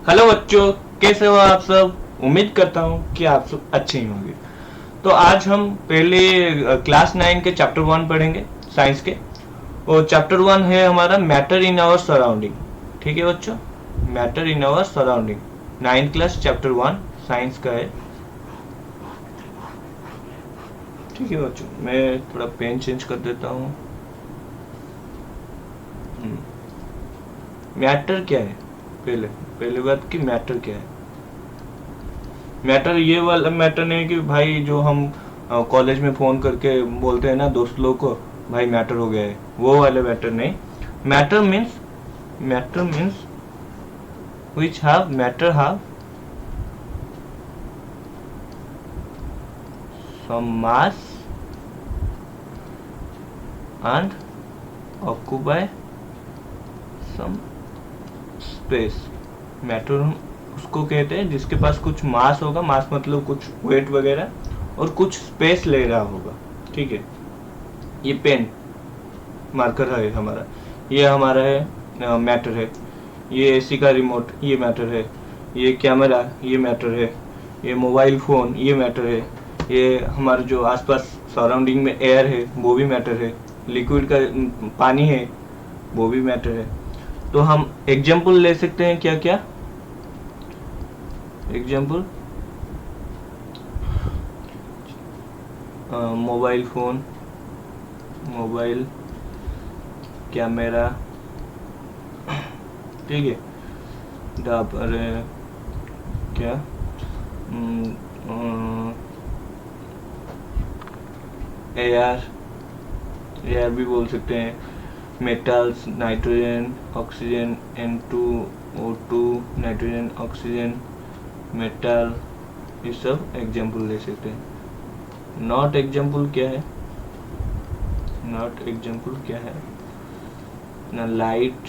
Hello बच्चों, कैसे हो आप सब। उम्मीद करता हूँ कि आप सब अच्छे ही होंगे। तो आज हम पहले क्लास 9 के चैप्टर 1 पढ़ेंगे साइंस के। और चैप्टर 1 है हमारा मैटर इन आवर सराउंडिंग। ठीक है बच्चों, matter in our surrounding 9 class chapter 1 science का है। ठीक है बच्चों, मैं थोड़ा पेन चेंज कर देता हूँ। मैटर क्या है, पहले बात की मैटर क्या है। मैटर ये वाला मैटर नहीं कि भाई जो हम कॉलेज में फोन करके बोलते हैं ना दोस्त लोग को, भाई मैटर हो गया है, वो वाले मैटर नहीं। Matter means which have matter have some mass and occupy some space। Matter उसको कहते हैं जिसके पास कुछ मास होगा, मास मतलब कुछ वेट वगैरह, और कुछ स्पेस ले रहा होगा। ठीक है, ये पेन मार्कर है हमारा, ये हमारा है मैटर है। ये एसी का रिमोट, ये मैटर है। ये कैमरा, ये मैटर है। ये मोबाइल फोन, ये मैटर है। ये हमारे जो आसपास सराउंडिंग में एयर है, वो भी मैटर है। लिक्विड का पानी है, वो भी मैटर है। तो हम एग्जाम्पल ले सकते हैं, क्या क्या example. Mobile phone, mobile camera, ठीक है। अरे क्या एयर भी बोल सकते हैं। Metals, nitrogen, oxygen, N2O2, nitrogen, oxygen, metal, ये सब एग्जाम्पल ले सकते हैं। नॉट एग्जाम्पल क्या है, नॉट एग्जाम्पल क्या है ना, लाइट,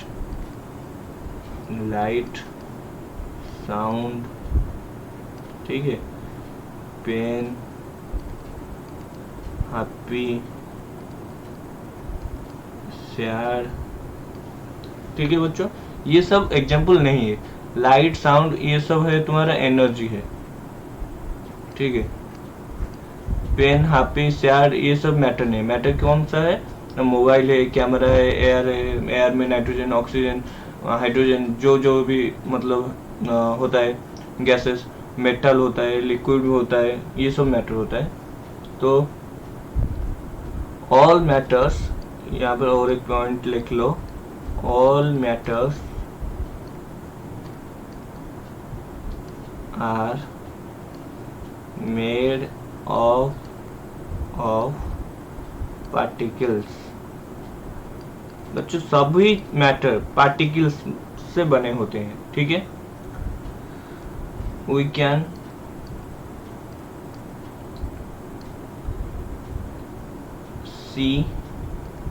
साउंड, ठीक है, पेन, हैप्पी, सैड। ठीक है बच्चों, ये सब एग्जाम्पल नहीं है। लाइट, साउंड, ये सब है तुम्हारा एनर्जी है। ठीक है, पेन, हैप्पी, सैड, ये सब मैटर नहीं। मैटर कौन सा है, मोबाइल है, कैमरा है, एयर है, एयर में नाइट्रोजन, ऑक्सीजन, हाइड्रोजन, जो भी मतलब होता है, गैसेस, मेटल होता है, लिक्विड होता है, ये सब मैटर होता है। तो ऑल मैटर्स, यहाँ पर और एक पॉइंट लिख लो, all matters are made of particles. बच्चों सभी मैटर पार्टिकल्स से बने होते हैं। ठीक है, वी कैन सी,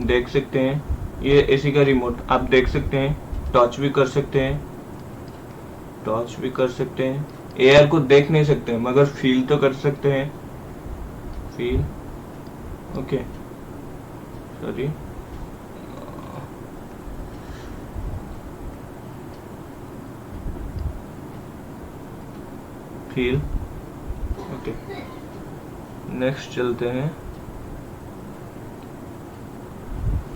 देख सकते हैं। ये एसी का रिमोट आप देख सकते हैं, टच भी कर सकते हैं, एयर को देख नहीं सकते हैं मगर फील तो कर सकते हैं, feel. Okay, sorry, feel. Okay, next चलते हैं।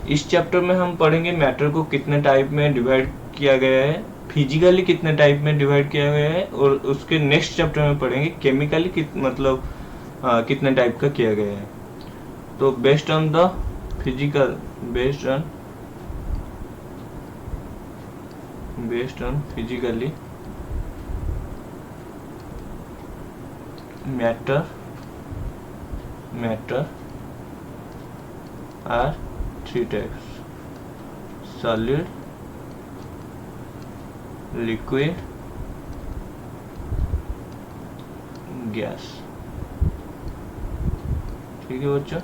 इस चैप्टर में हम पढ़ेंगे मैटर को कितने टाइप में डिवाइड किया गया है, फिजिकली कितने टाइप में डिवाइड किया गया है, और उसके नेक्स्ट चैप्टर में पढ़ेंगे केमिकली मतलब कितने टाइप का किया गया है। तो based on the physical, based on physically matter are 3 types: solid, liquid, gas. ठीक है बच्चों,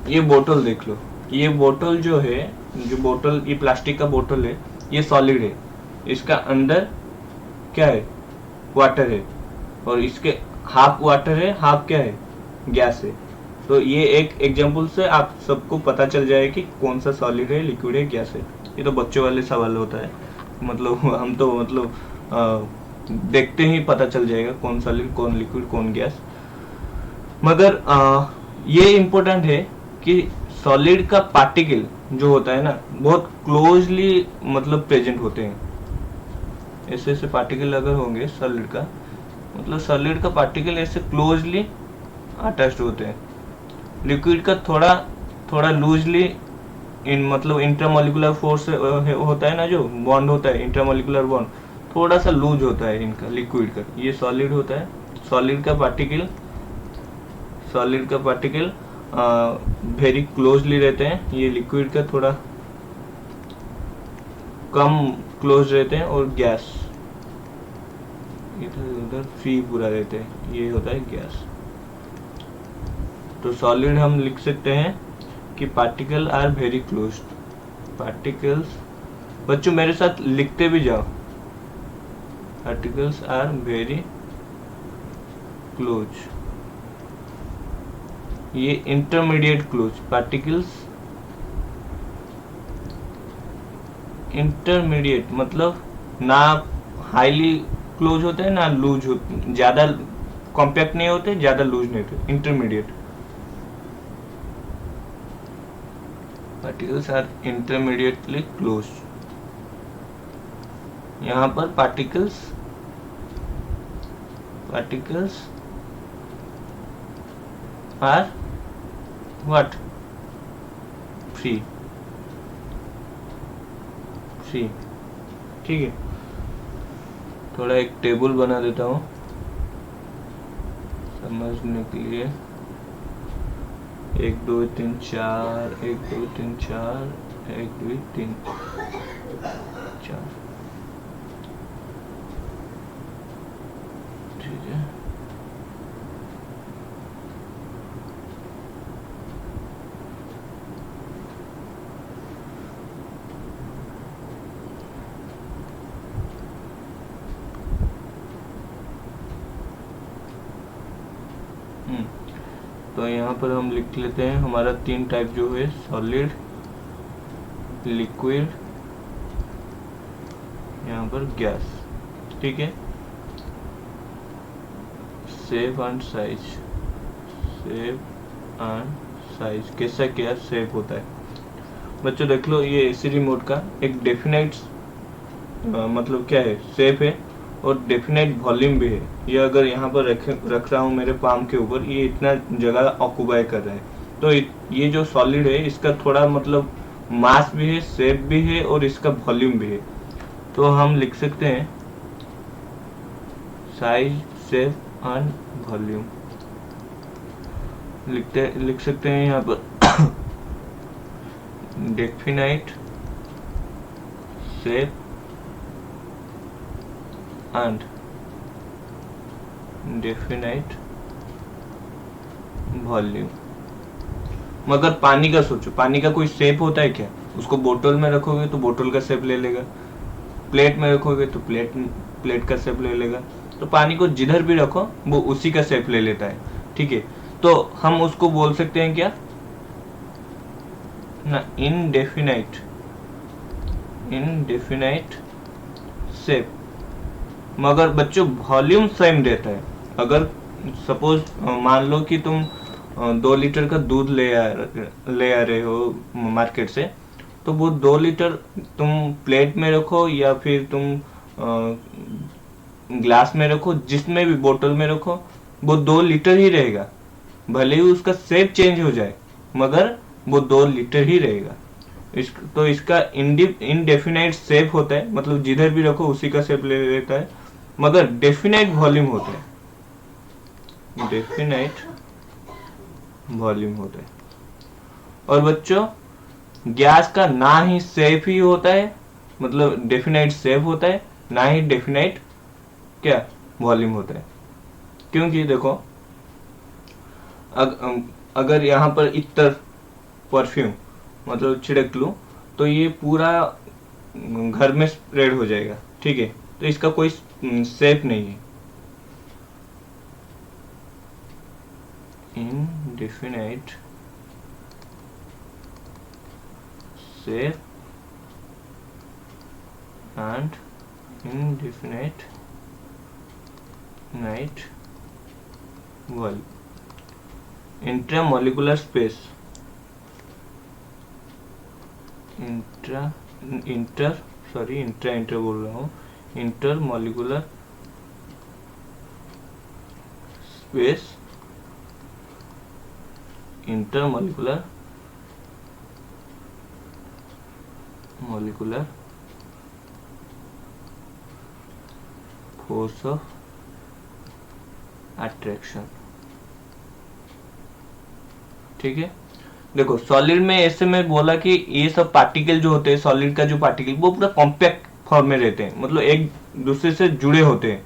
ये बोतल देख लो। ये बोतल जो है, जो बोतल, ये प्लास्टिक का बोतल है, ये सॉलिड है। इसका अंदर क्या है, वाटर है, और इसके हाफ वाटर है, हाफ क्या है, गैस है। तो ये एक एग्जांपल से आप सबको पता चल जाए कि कौन सा सॉलिड है, लिक्विड है, गैस है। ये तो बच्चों वाले सवाल होता है, मतलब हम तो मतलब देखते ही पता चल जाएगा कौन सॉलिड, कौन लिक्विड, कौन गैस। मगर ये इम्पोर्टेंट है कि सॉलिड का पार्टिकल जो होता है ना बहुत क्लोजली मतलब प्रेजेंट होते हैं। ऐसे ऐसे पार्टिकल अगर होंगे सॉलिड का, मतलब सॉलिड का पार्टिकल ऐसे क्लोजली अटैच्ड होते हैं। लिक्विड का थोड़ा थोड़ा लूजली इन मतलब इंट्रामोलिकुलर फोर्स होता है ना, जो बॉन्ड होता है इंट्रामोलिकुलर बॉन्ड, थोड़ा सा लूज होता है इनका लिक्विड का। ये सॉलिड होता है, सॉलिड का पार्टिकल, सॉलिड का पार्टिकल वेरी क्लोजली रहते हैं। ये लिक्विड का थोड़ा कम क्लोज रहते हैं। और गैस इधर उधर फ्री पूरा रहते हैं, ये होता है गैस। तो सॉलिड हम लिख सकते हैं कि particle are very close. Particles, बच्चों मेरे साथ लिखते भी जाओ, पार्टिकल्स आर वेरी क्लोज। ये इंटरमीडिएट क्लोज, पार्टिकल्स इंटरमीडिएट मतलब ना हाईली क्लोज होते हैं ना लूज होते, ज्यादा कॉम्पैक्ट नहीं होते, ज्यादा लूज नहीं होते, intermediate. Particles are intermediately close. यहाँ पर पार्टिकल्स आर व्हाट, फ्री, ठीक है। थोड़ा एक टेबल बना देता हूँ समझने के लिए। 1 2 3 4, 1 2 3 4, 1 2 3 4, ठीक है। तो यहाँ पर हम लिख लेते हैं हमारा 3 टाइप जो है, सॉलिड, लिक्विड, यहाँ पर गैस, ठीक है। Shape and size, shape and size, कैसा क्या शेप होता है बच्चों देख लो। ये एसिडी मोड का एक डेफिनेट मतलब क्या है, शेप है और डेफिनेट वॉल्यूम भी है। ये अगर यहाँ पर रख रहा हूँ मेरे पाम के ऊपर, ये इतना जगह ऑक्यूपाई कर रहा है। तो ये जो सॉलिड है इसका थोड़ा मतलब मास भी है, शेप भी है और इसका वॉल्यूम भी है। तो हम लिख सकते हैं साइज, शेप एंड वॉल्यूम लिख सकते हैं यहाँ पर definite shape and definite volume. मगर पानी का सोचो, पानी का कोई शेप होता है क्या? उसको बोतल में रखोगे तो बोतल का शेप ले लेगा, प्लेट में रखोगे तो प्लेट का शेप ले लेगा। तो पानी को जिधर भी रखो वो उसी का शेप ले लेता है, ठीक है। तो हम उसको बोल सकते हैं क्या ना, इनडेफिनाइट शेप। मगर बच्चों वॉल्यूम सेम रहता है। अगर सपोज मान लो कि तुम 2 लीटर का दूध ले आ रहे हो मार्केट से, तो वो 2 लीटर तुम प्लेट में रखो या फिर तुम ग्लास में रखो, जिसमें भी बोतल में रखो, वो 2 लीटर ही रहेगा। भले ही उसका शेप चेंज हो जाए मगर वो 2 लीटर ही रहेगा। तो इसका इनडेफिनाइट शेप होता है, मतलब जिधर भी रखो उसी का शेप ले लेता है। मगर डेफिनाइट वॉल्यूम होता है, डेफिनाइट वॉल्यूम होता है। और बच्चों गैस का ना ही शेप ही होता है, मतलब डेफिनाइट शेप होता है, ना ही डेफिनाइट क्या वॉल्यूम होता है। क्योंकि देखो अगर यहाँ पर इत्र परफ्यूम मतलब छिड़क लूं तो ये पूरा घर में स्प्रेड हो जाएगा, ठीक है। तो इसका कोई शेप नहीं है। Indefinite shape and indefinite night volume. Intramolecular space, inter बोल रहा हूँ, intermolecular space, intermolecular molecular force of attraction. ठीक है, देखो सॉलिड में ऐसे में बोला कि ये सब पार्टिकल जो होते हैं, सॉलिड का जो पार्टिकल वो पूरा कॉम्पैक्ट फॉर्म में रहते हैं, मतलब एक दूसरे से जुड़े होते हैं।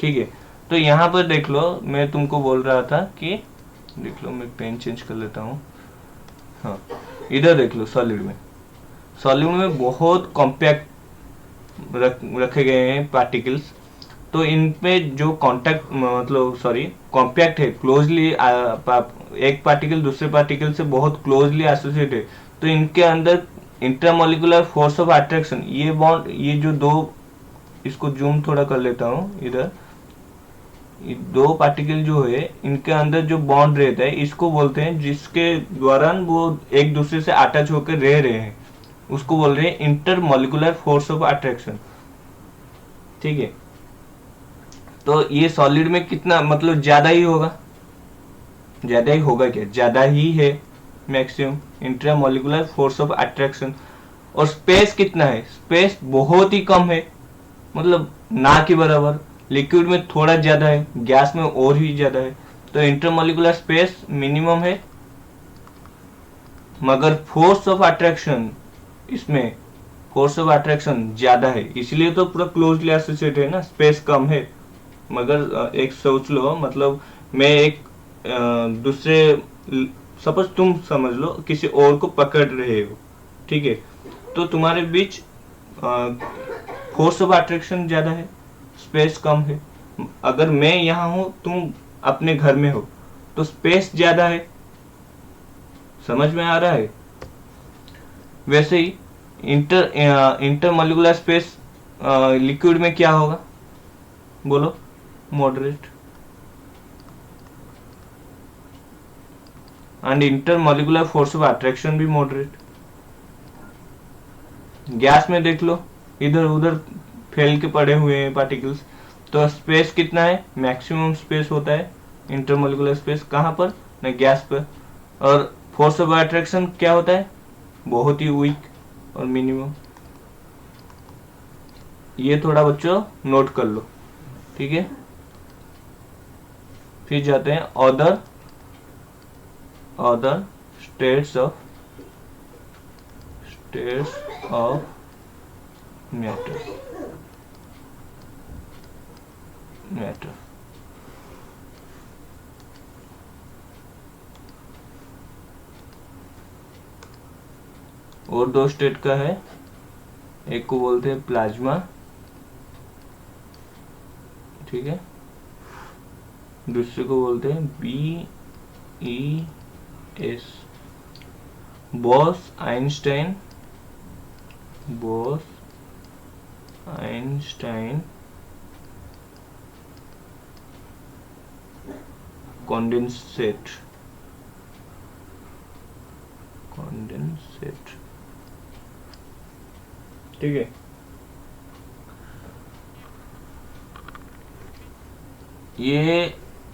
ठीक है, तो यहाँ पर देख लो, मैं तुमको बोल रहा था कि देख लो, मैं पेन चेंज कर लेता हूँ। हाँ, इधर देख लो, सॉलिड में बहुत कॉम्पैक्ट रखे गए हैं पार्टिकल्स। तो इन पे जो कांटेक्ट मतलब कॉम्पैक्ट है, क्लोजली एक पार्टिकल दूसरे पार्टिकल से बहुत क्लोजली एसोसिएटेड है, तो इनके अंदर इंटरमोलिकुलर फोर्स ऑफ अट्रैक्शन, ये बॉन्ड, ये जो दो, इसको जूम थोड़ा कर लेता हूँ इधर, ये दो पार्टिकल जो है इनके अंदर जो बॉन्ड रहता है, इसको बोलते हैं, जिसके दौरान वो एक दूसरे से अटैच होकर रह रहे हैं, उसको बोल रहे हैं इंटरमोलिकुलर फोर्स ऑफ अट्रैक्शन। ठीक है, तो ये सॉलिड में कितना, मतलब ज्यादा ही होगा, क्या ज्यादा ही है maximum intramolecular force of attraction. और स्पेस कितना है, स्पेस बहुत ही कम है, मतलब ना के बराबर। लिक्विड में थोड़ा ज्यादा है, गैस में और ही ज्यादा है। तो इंटरमोलिकुलर स्पेस मिनिमम है, मगर फोर्स ऑफ अट्रैक्शन, इसमें फोर्स ऑफ अट्रैक्शन ज्यादा है, इसलिए तो पूरा क्लोजली एसोसिएटेड है ना, स्पेस कम है। मगर एक सोच लो, मतलब मैं एक दूसरे, सपोज तुम समझ लो किसी और को पकड़ रहे हो, ठीक है, तो तुम्हारे बीच फोर्स ऑफ अट्रैक्शन ज्यादा है, स्पेस कम है। अगर मैं यहाँ हूं, तुम अपने घर में हो, तो स्पेस ज्यादा है। समझ में आ रहा है? वैसे ही इंटरमोलिकुलर स्पेस लिक्विड में क्या होगा, बोलो? Moderate. And intermolecular force of attraction भी मॉडरेट। गैस में देख लो, इधर उधर फैल के पड़े हुए हैं पार्टिकल्स, तो स्पेस कितना है, मैक्सिमम स्पेस होता है इंटरमोलिकुलर स्पेस, कहां पर, ना गैस पर। और फोर्स ऑफ अट्रैक्शन क्या होता है, बहुत ही वीक और मिनिमम। ये थोड़ा बच्चों नोट कर लो, ठीक है। फिर जाते हैं अदर स्टेट्स ऑफ मैटर। और दो स्टेट का है, एक को बोलते हैं प्लाज्मा, ठीक है, दूसरे को बोलते हैं BES, बॉस आइंस्टाइन कंडेंसेट। ठीक है,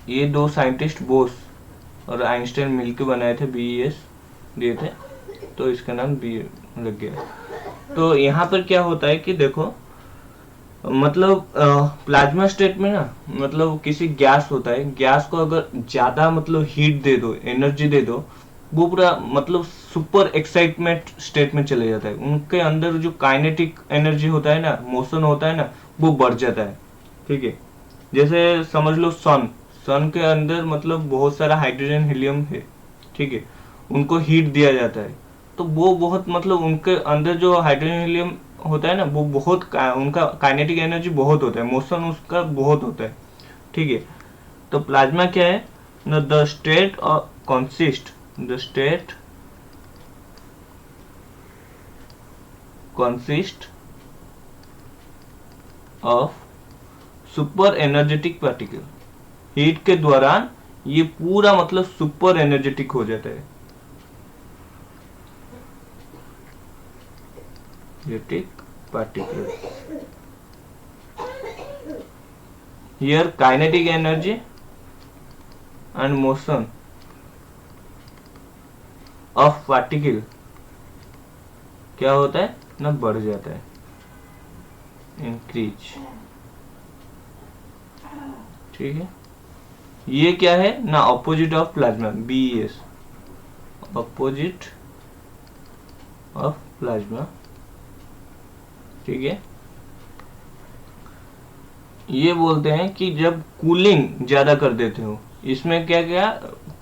ये दो साइंटिस्ट बोस और आइंस्टाइन मिलकर बनाए थे, BES दिए थे, तो इसका नाम बी लग गया। तो यहाँ पर क्या होता है कि देखो, मतलब प्लाज्मा स्टेट में ना, मतलब किसी गैस होता है, गैस को अगर ज्यादा मतलब हीट दे दो, एनर्जी दे दो, वो पूरा मतलब सुपर एक्साइटमेंट स्टेट में चले जाता है। उनके अंदर जो काइनेटिक एनर्जी होता है ना, मोशन होता है ना, वो बढ़ जाता है। ठीक है, जैसे समझ लो सन के अंदर मतलब बहुत सारा हाइड्रोजन हीलियम है, ठीक है, उनको हीट दिया जाता है, तो वो बहुत मतलब उनके अंदर जो हाइड्रोजन हीलियम होता है ना, वो बहुत उनका काइनेटिक एनर्जी बहुत होता है, मोशन उसका बहुत होता है। ठीक है, तो प्लाज्मा क्या है ना, the state consist of super energetic particle. Heat के दौरान ये पूरा मतलब सुपर एनर्जेटिक हो जाता है। Energetic particle. Here kinetic energy and motion of particle क्या होता है ना, बढ़ जाता है, इंक्रीज। ठीक है, ये क्या है ना, opposite of plasma, BES, opposite of plasma. ठीक है, ये बोलते हैं कि जब कूलिंग ज्यादा कर देते हो, इसमें क्या क्या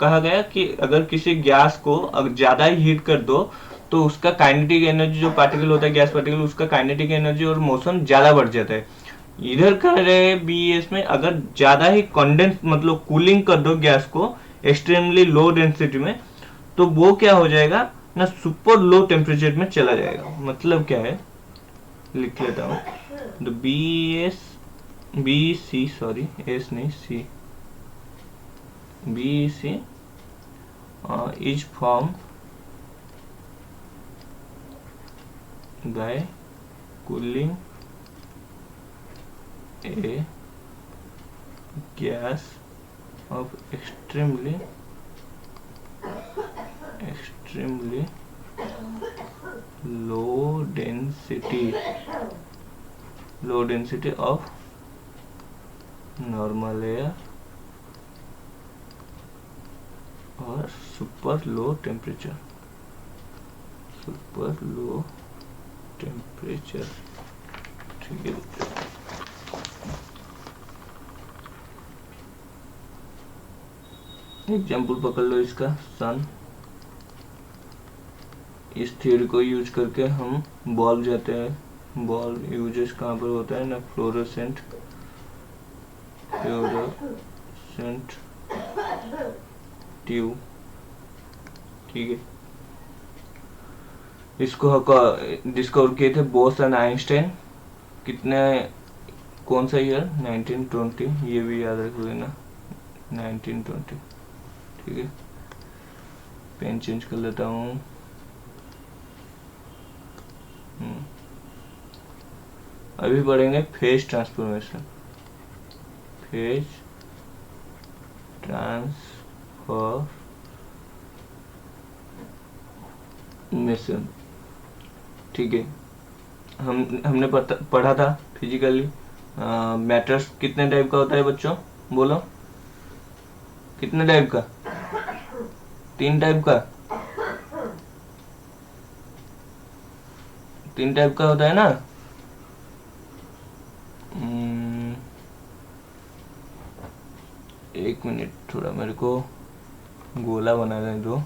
कहा गया कि अगर किसी गैस को अगर ज्यादा ही हीट कर दो तो उसका काइनेटिक एनर्जी, जो पार्टिकल होता है गैस पार्टिकल, उसका काइनेटिक एनर्जी और मोशन ज्यादा बढ़ जाता है। इधर कह रहे हैं BES में अगर ज्यादा ही कंडेंस मतलब कूलिंग कर दो गैस को एक्सट्रीमली लो डेंसिटी में, तो वो क्या हो जाएगा ना, सुपर लो टेम्परेचर में चला जाएगा। मतलब क्या है, लिख लेता हूँ, तो BC सॉरी एस नहीं C, BC is formed by cooling a gas of extremely low density of normal air और सुपर लो टेम्परेचर, ठीक है। एग्जाम्पल पकड़ लो इसका, सन। इस थ्योरी को यूज करके हम बल्ब जाते हैं, बल्ब यूजेस कहाँ पर होता है ना, फ्लोरोसेंट ट्यूब। ठीक है, इसको डिस्कवर किए थे बोस एंड आइंस्टाइन। कितने, कौन सा ईयर, 1920, ये भी याद रख लेना, 1920। ठीक है, पेन चेंज कर लेता हूँ। अभी पढ़ेंगे फेज ट्रांसफॉर्मेशन, फेज ट्रांसफॉर्मेशन। ठीक है, हमने पढ़ा था फिजिकली मैटर्स कितने टाइप का होता है बच्चों, बोलो कितने टाइप का, 3 टाइप का, 3 टाइप का होता है ना। एक मिनट, थोड़ा मेरे को गोला बनाने दो।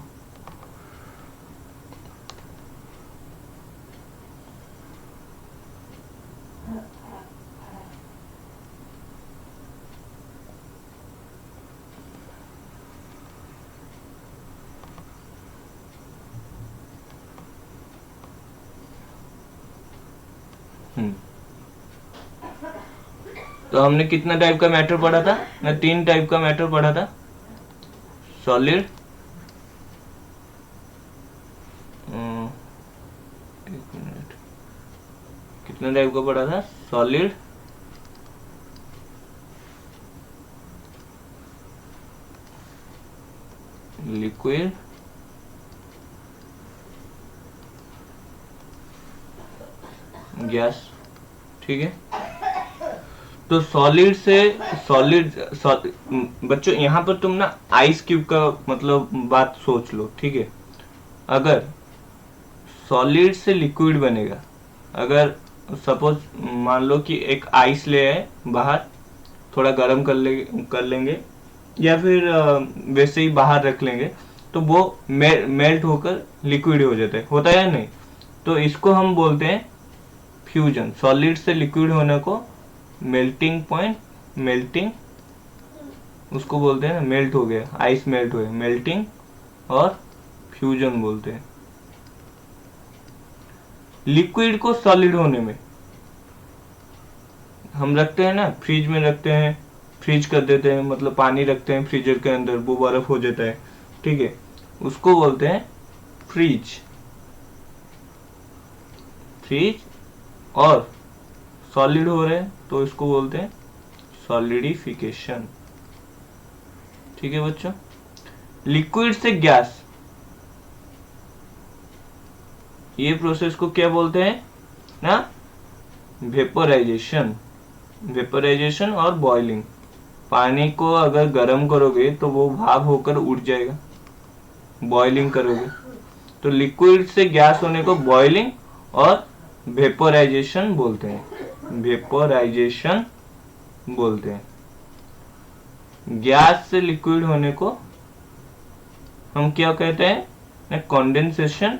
तो हमने कितना टाइप का मैटर पढ़ा था ना, 3 टाइप का मैटर पढ़ा था। सॉलिड, एक मिनट, कितना टाइप का पढ़ा था, सॉलिड, लिक्विड, गैस। ठीक है, तो सॉलिड से सॉलिड बच्चों यहाँ पर तुम ना आइस क्यूब का मतलब बात सोच लो। ठीक है, अगर सॉलिड से लिक्विड बनेगा, अगर सपोज मान लो कि एक आइस ले आए बाहर, थोड़ा गर्म कर लेंगे या फिर वैसे ही बाहर रख लेंगे, तो वो मेल्ट होकर लिक्विड हो जाता है, होता है या नहीं। तो इसको हम बोलते हैं फ्यूजन। सॉलिड से लिक्विड होने को मेल्टिंग पॉइंट, मेल्टिंग उसको बोलते हैं ना, मेल्ट हो गया, आइस मेल्ट हो गया, मेल्टिंग और फ्यूजन बोलते हैं। लिक्विड को सॉलिड होने में हम रखते हैं ना, फ्रिज में रखते हैं, फ्रीज कर देते हैं, मतलब पानी रखते हैं फ्रीजर के अंदर, वो बर्फ हो जाता है, ठीक है, उसको बोलते हैं फ्रीज। फ्रीज और सॉलिड हो रहे हैं तो इसको बोलते हैं सॉलिडिफिकेशन। ठीक है बच्चों। लिक्विड से गैस, ये प्रोसेस को क्या बोलते हैं ना, वेपोराइजेशन। वेपोराइजेशन और बॉइलिंग, पानी को अगर गर्म करोगे तो वो भाप होकर उड़ जाएगा, बॉइलिंग करोगे तो लिक्विड से गैस होने को बॉइलिंग और वेपोराइजेशन बोलते हैं, वेपोराइजेशन बोलते हैं। गैस से लिक्विड होने को हम क्या कहते हैं, कंडेंसेशन,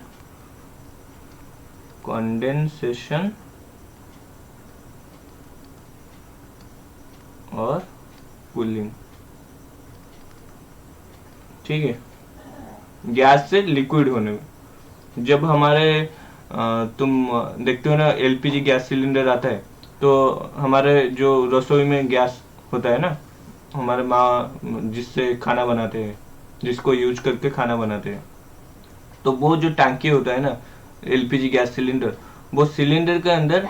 कंडेंसेशन और कूलिंग। ठीक है, गैस से लिक्विड होने में। जब हमारे तुम देखते हो ना एलपीजी गैस सिलेंडर आता है, तो हमारे जो रसोई में गैस होता है ना, हमारे माँ जिससे खाना बनाते हैं, जिसको यूज करके खाना बनाते हैं, तो वो जो टैंकी होता है ना एलपीजी गैस सिलेंडर, वो सिलेंडर के अंदर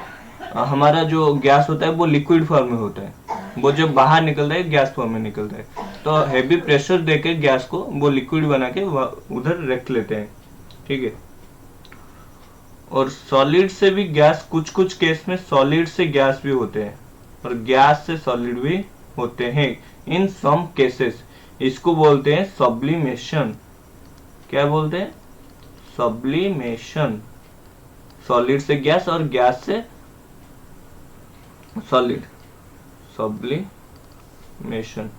हमारा जो गैस होता है वो लिक्विड फॉर्म में होता है, वो जब बाहर निकलता है गैस फॉर्म में निकलता है, तो हैवी प्रेशर देके गैस को वो लिक्विड बना के उधर रख लेते हैं। ठीक है, और सॉलिड से भी गैस, कुछ कुछ केस में सॉलिड से गैस भी होते हैं और गैस से सॉलिड भी होते हैं इन सम केसेस। इसको बोलते हैं सब्लिमेशन। क्या बोलते हैं, सब्लिमेशन। सॉलिड से गैस और गैस से सॉलिड, सब्लिमेशन।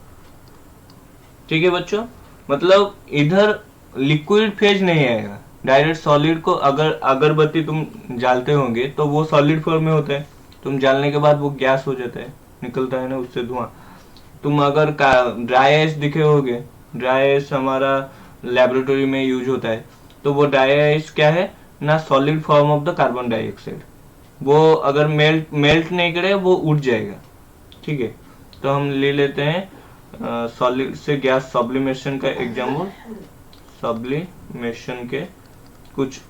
ठीक है बच्चों, मतलब इधर लिक्विड फेज नहीं आएगा, डायरेक्ट सॉलिड को, अगर अगरबत्ती तुम जालते होंगे तो वो सॉलिड फॉर्म में होता है, तुम जालने के बाद वो गैस हो जाता है, निकलता है ना उससे धुआं। तुम अगर ड्राई आइस दिखे होगे, ड्राई आइस हमारा लेबोरेटरी में यूज होता है, तो वो ड्राई आइस क्या है ना, solid form of the carbon dioxide, वो अगर मेल्ट नहीं करे वो उड़ जाएगा। ठीक है, तो हम ले लेते हैं सॉलिड से गैस सब्लिमेशन का एग्जाम्पल, सब्लिमेशन के कुछ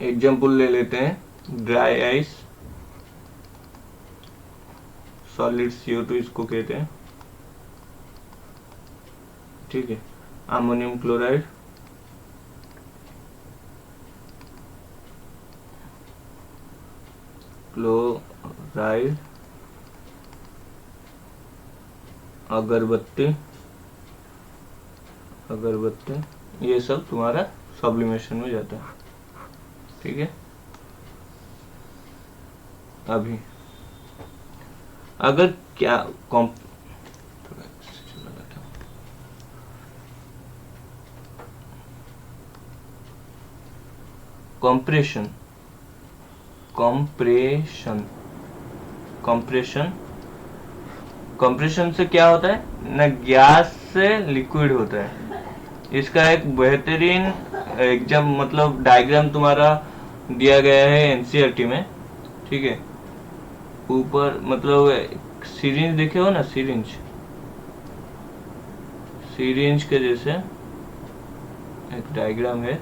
एग्जाम्पल ले लेते हैं। ड्राई आइस, सॉलिड CO2 इसको कहते हैं। ठीक है, अमोनियम क्लोराइड, क्लोराइड, अगरबत्ती, अगरबत्ती, ये सब तुम्हारा सब्लिमेशन में जाता है। ठीक है, अभी अगर क्या कंप्रेशन, कंप्रेशन, कंप्रेशन, कंप्रेशन से क्या होता है ना, गैस से लिक्विड होता है। इसका एक बेहतरीन एग्जाम, मतलब डायग्राम तुम्हारा दिया गया है एनसीईआरटी में। ठीक है, ऊपर मतलब सिरिंज देखे हो ना, सिरिंज, सिरिंज के जैसे एक डायग्राम है,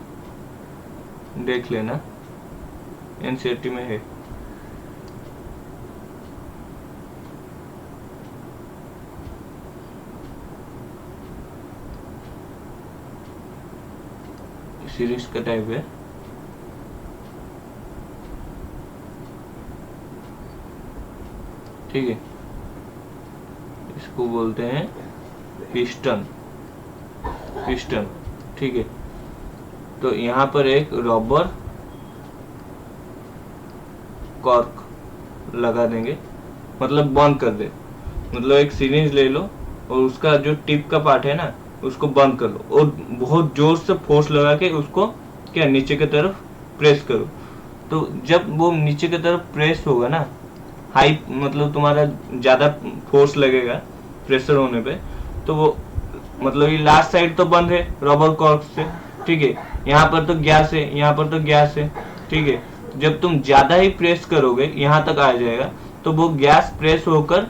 देख लेना, एनसीईआरटी में है। सीरीज का टाइप है। ठीक है, इसको बोलते हैं पिस्टन, पिस्टन। ठीक है, तो यहाँ पर एक रबर कॉर्क लगा देंगे, मतलब बंद कर दे, मतलब एक सिरिंज ले लो और उसका जो टिप का पार्ट है ना उसको बंद कर लो और बहुत जोर से फोर्स लगा के उसको क्या नीचे की तरफ प्रेस करो। तो जब वो नीचे की तरफ प्रेस होगा ना, हाई मतलब तुम्हारा ज्यादा फोर्स लगेगा प्रेशर होने पे, तो वो मतलब ये लास्ट साइड तो बंद है रबर कॉर्क से। ठीक है, यहाँ पर तो गैस है, यहाँ पर तो गैस है। ठीक है, जब तुम ज्यादा ही प्रेस करोगे यहाँ तक आ जाएगा, तो वो गैस प्रेस होकर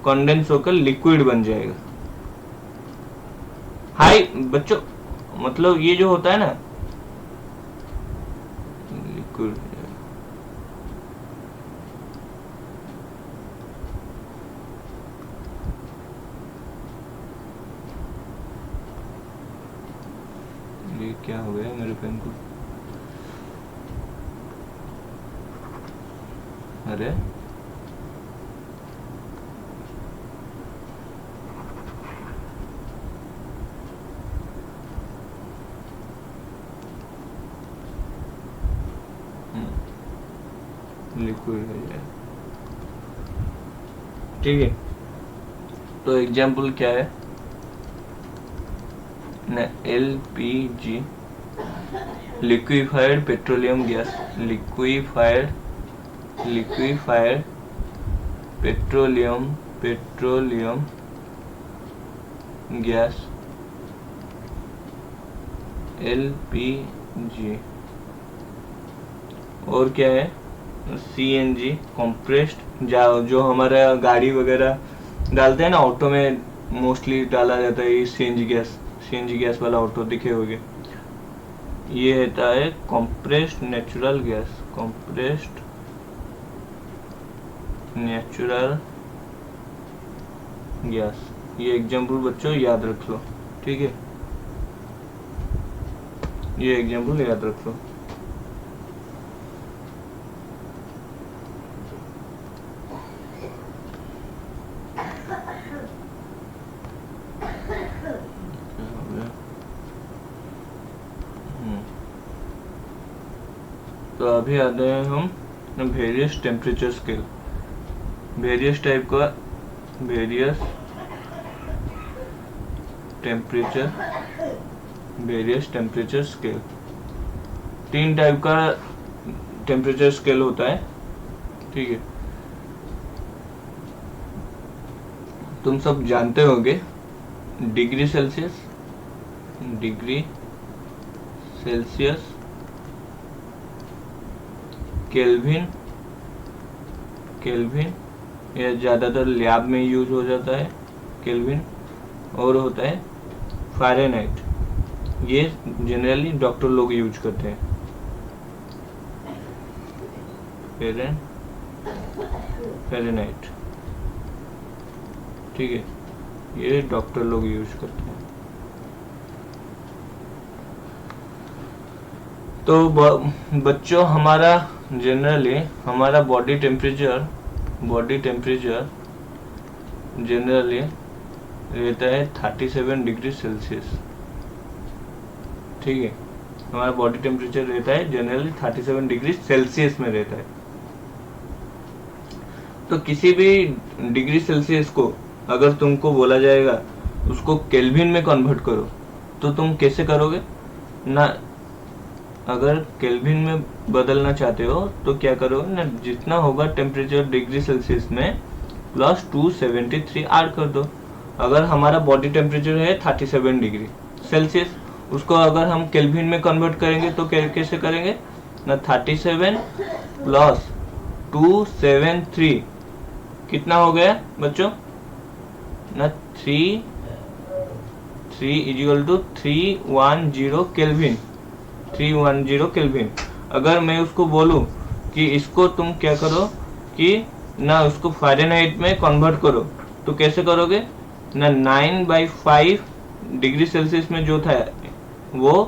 कंडेंस होकर लिक्विड बन जाएगा। हाई बच्चों, मतलब ये जो होता है ना लिक्विड, ये क्या हो गया मेरे पेन को, अरे लिक्विड हो जाए, ठीक है। तो एग्जाम्पल क्या है ना, LPG liquefied petroleum gas, liquefied petroleum gas LPG। और क्या है CNG कंप्रेस्ड, जो हमारा गाड़ी वगैरह डालते हैं ना, ऑटो में मोस्टली डाला जाता है ये CNG गैस वाला ऑटो दिखे होंगे। ये होता है कंप्रेस्ड नेचुरल गैस। ये एग्जाम्पल बच्चों याद रख लो, ठीक है, ये एग्जाम्पल याद रख लो। तो अभी आते हैं हम various temperature scale, various temperature scale. 3 type का टेम्परेचर स्केल होता है, ठीक है। तुम सब जानते होंगे डिग्री सेल्सियस, केल्विन, यह ज़्यादातर लैब में यूज हो जाता है केल्विन, और होता है फ़ारेनहाइट, ये जनरली डॉक्टर लोग यूज करते हैं। फ़ारेनहाइट, ठीक है, ये डॉक्टर लोग यूज करते हैं। तो बच्चों हमारा जनरली हमारा बॉडी टेम्परेचर जनरली रहता है 37 डिग्री सेल्सियस, ठीक है। हमारा बॉडी टेम्परेचर रहता है जनरली 37 डिग्री सेल्सियस में रहता है। तो किसी भी डिग्री सेल्सियस को अगर तुमको बोला जाएगा उसको केल्विन में कन्वर्ट करो, तो तुम कैसे करोगे ना, अगर केल्विन में बदलना चाहते हो तो क्या करोगे ना, जितना होगा टेम्परेचर डिग्री सेल्सियस में प्लस 273 ऐड कर दो। अगर हमारा बॉडी टेम्परेचर है 37 डिग्री सेल्सियस, उसको अगर हम केल्विन में कन्वर्ट करेंगे तो कैसे करेंगे ना, 37 प्लस 273 कितना हो गया बच्चों ना, 3 इक्वल टू 310 केल्विन, 310 केल्विन। अगर मैं उसको बोलूं कि इसको तुम क्या करो कि ना उसको फ़ारेनहाइट में कन्वर्ट करो, तो कैसे करोगे ना, 9/5 डिग्री सेल्सियस में जो था वो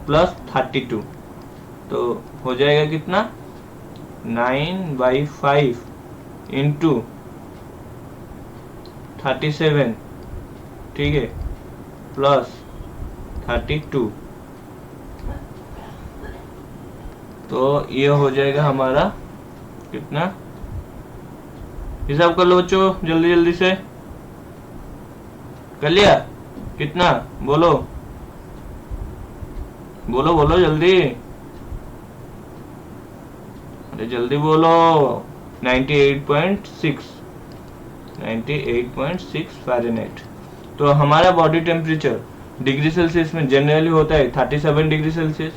प्लस 32, तो हो जाएगा कितना 9/5 इंटू 37, ठीक है, प्लस 32, तो ये हो जाएगा हमारा कितना, हिसाब कर लो बच्चों, जल्दी से कर लिया, कितना बोलो जल्दी, अरे जल्दी बोलो, 98.6 फ़ारेनहाइट। तो हमारा बॉडी टेम्परेचर डिग्री सेल्सियस में जनरली होता है 37 डिग्री सेल्सियस।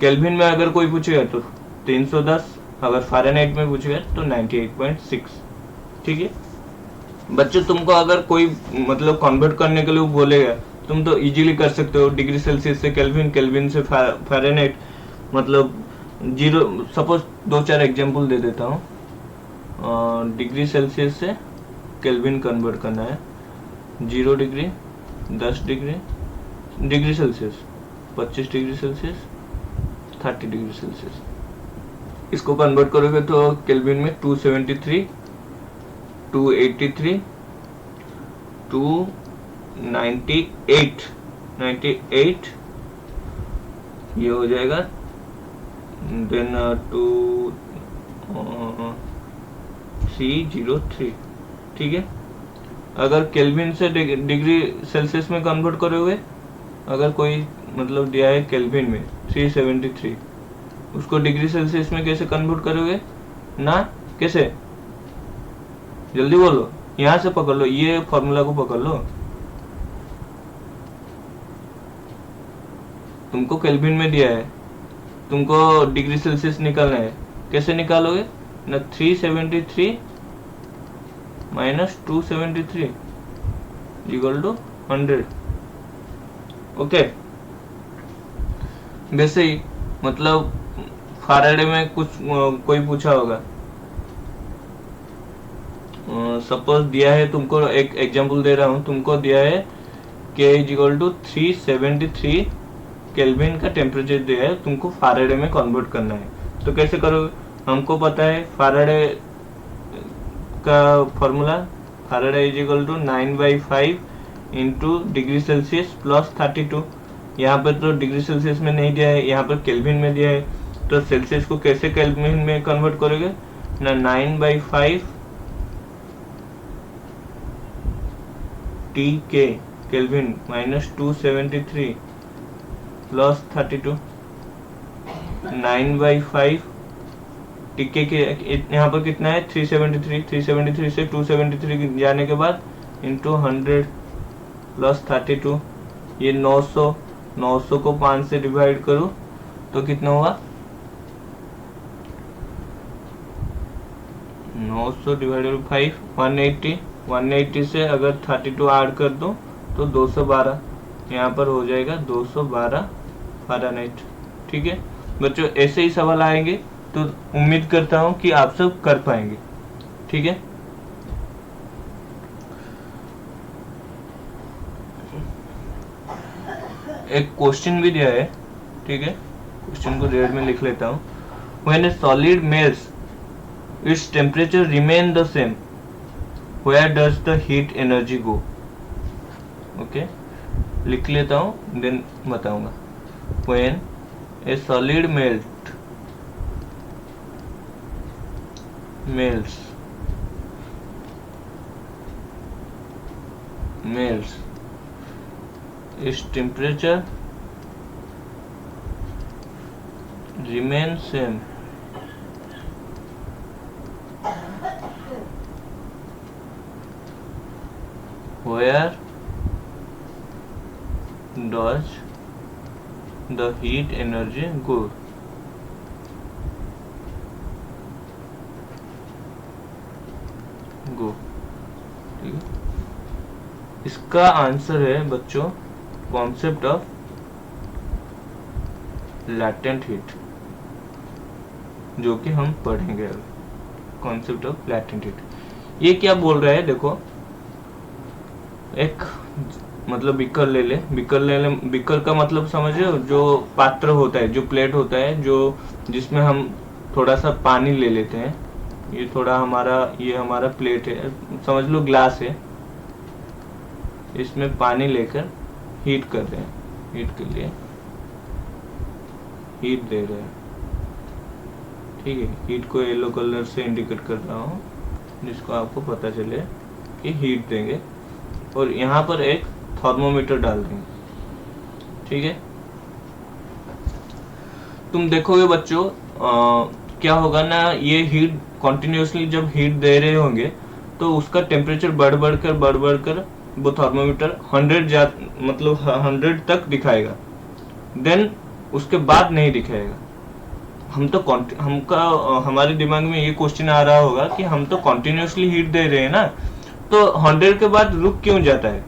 केल्विन में अगर कोई पूछेगा तो 310 अगर फ़ारेनहाइट में पूछेगा तो 98.6। ठीक है बच्चों, तुमको अगर कोई मतलब कन्वर्ट करने के लिए बोलेगा तुम तो इजीली कर सकते हो, डिग्री सेल्सियस से केल्विन, केल्विन से फ़ारेनहाइट, मतलब जीरो। सपोज 2-4 एग्जांपल दे देता हूँ। डिग्री सेल्सियस से केल्विन कन्वर्ट करना है, 0 degree, 10 degree, degree Celsius 25 degree Celsius, 30 degree Celsius. इसको कन्वर्ट करोगे तो केल्विन में 273, 283, 298, 98 ये हो जाएगा। देन 2303। ठीक है, अगर केल्विन से डिग्री सेल्सियस में कन्वर्ट करोगे, अगर कोई मतलब दिया है केल्विन में 373, उसको डिग्री सेल्सियस में कैसे कन्वर्ट करोगे ना, कैसे, जल्दी बोलो, यहाँ से पकड़ लो, ये फॉर्मूला को पकड़ लो। तुमको केल्विन में दिया है, तुमको डिग्री सेल्सियस निकालना है, कैसे निकालोगे ना, 373 माइनस 273 इक्वल टू 100। ओके, वैसे ही मतलब फ़ाराडे में कुछ कोई पूछा होगा, सपोज दिया है तुमको, एक एग्जांपल दे रहा हूँ, तुमको दिया है के इक्वल टू 373 केल्विन का टेम्परेचर दिया है, तुमको फ़ाराडे में कन्वर्ट करना है, तो कैसे करोगे। हमको पता है फ़ाराडे का formula, Faraday is equal to 9/5 into degree Celsius plus 32। यहाँ पर तो डिग्री सेल्सियस में नहीं दिया है, यहाँ पर केल्विन में दिया है, तो सेल्सियस को कैसे केल्विन में कन्वर्ट करोगे ना, 9/5 टी के केल्विन माइनस 273 प्लस 32, 9/5 टीके के यहाँ पर कितना है 373, 373 से 273 जाने के बाद इंटू 100 प्लस 32, ये 900, 900 को 5 से डिवाइड करो तो कितना होगा, 900 डिवाइडेड 5 180, 180 से अगर 32 ऐड कर दो तो 212, यहाँ पर हो जाएगा 212 फ़ारेनहाइट। ठीक है बच्चों, ऐसे ही सवाल आएंगे तो उम्मीद करता हूँ कि आप सब कर पाएंगे। ठीक है, एक क्वेश्चन भी दिया है। ठीक है, क्वेश्चन को रेड में लिख लेता हूँ। When a solid melts its temperature remain the same, where does the heat energy go. Okay, लिख लेता हूँ देन बताऊंगा। When a solid melts its temperature remains same where does the heat energy go। ठीक है, इसका answer है बच्चों concept of latent heat, जो कि हम पढ़ेंगे अभी। कॉन्सेप्ट ऑफ लैटेंट हीट ये क्या बोल रहा है, देखो एक मतलब बीकर ले ले, बीकर का मतलब समझो, जो पात्र होता है, जो प्लेट होता है, जो जिसमें हम थोड़ा सा पानी ले लेते हैं, ये थोड़ा हमारा, ये हमारा प्लेट है, समझ लो ग्लास है, इसमें पानी लेकर हीट कर रहे हैं, हीट के लिए हीट दे रहे हैं। ठीक है, हीट को येलो कलर से इंडिकेट कर रहा हूँ जिसको आपको पता चले कि हीट देंगे, और यहाँ पर एक थर्मोमीटर डाल देंगे। ठीक है, तुम देखोगे बच्चों क्या होगा ना, ये हीट कंटिन्यूअसली जब हीट दे रहे होंगे तो उसका टेम्परेचर बढ़ बढ़कर वो थर्मोमीटर 100 मतलब 100 तक दिखाएगा, देन उसके बाद नहीं दिखाएगा। हमारे दिमाग में ये क्वेश्चन आ रहा होगा कि हम तो कॉन्टिन्यूसली हीट दे रहे हैं ना, तो 100 के बाद रुक क्यों जाता है?